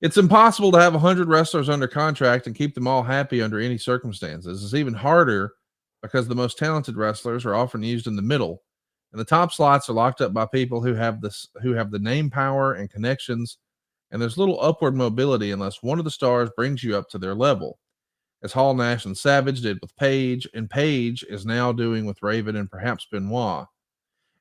It's impossible to have 100 wrestlers under contract and keep them all happy under any circumstances. It's even harder because the most talented wrestlers are often used in the middle, and the top slots are locked up by people who have the name power and connections, and there's little upward mobility unless one of the stars brings you up to their level, as Hall, Nash, and Savage did with Page, and Page is now doing with Raven and perhaps Benoit.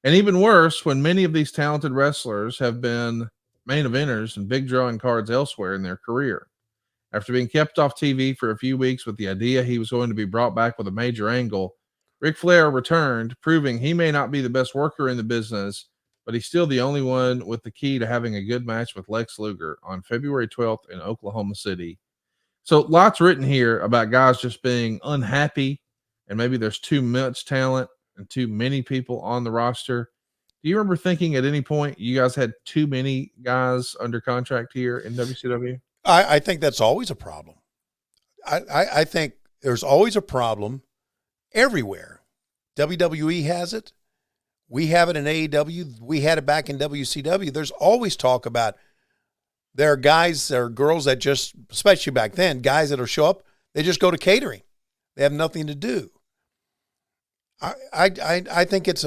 And even worse, when many of these talented wrestlers have been main eventers and big drawing cards elsewhere in their career. After being kept off TV for a few weeks with the idea he was going to be brought back with a major angle, Ric Flair returned, proving he may not be the best worker in the business, but he's still the only one with the key to having a good match with Lex Luger on February 12th in Oklahoma City. So lots written here about guys just being unhappy, and maybe there's too much talent and too many people on the roster. Do you remember thinking at any point you guys had too many guys under contract here in WCW? I think that's always a problem. I think there's always a problem everywhere. WWE has it. We have it in AEW. We had it back in WCW. There's always talk about there are guys, there are girls that just, especially back then, guys that'll show up, they just go to catering. They have nothing to do. I think it's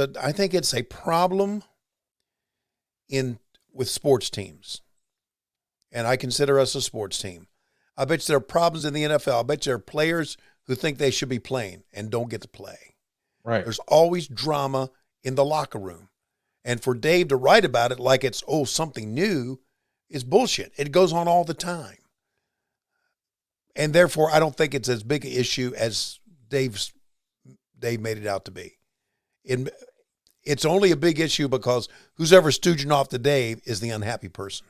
a problem with sports teams. And I consider us a sports team. I bet you there are problems in the NFL. I bet you there are players who think they should be playing and don't get to play. Right. There's always drama in the locker room. And for Dave to write about it like it's, something new is bullshit. It goes on all the time. And therefore, I don't think it's as big an issue as Dave made it out to be. It's only a big issue because who's ever stooging off to Dave is the unhappy person.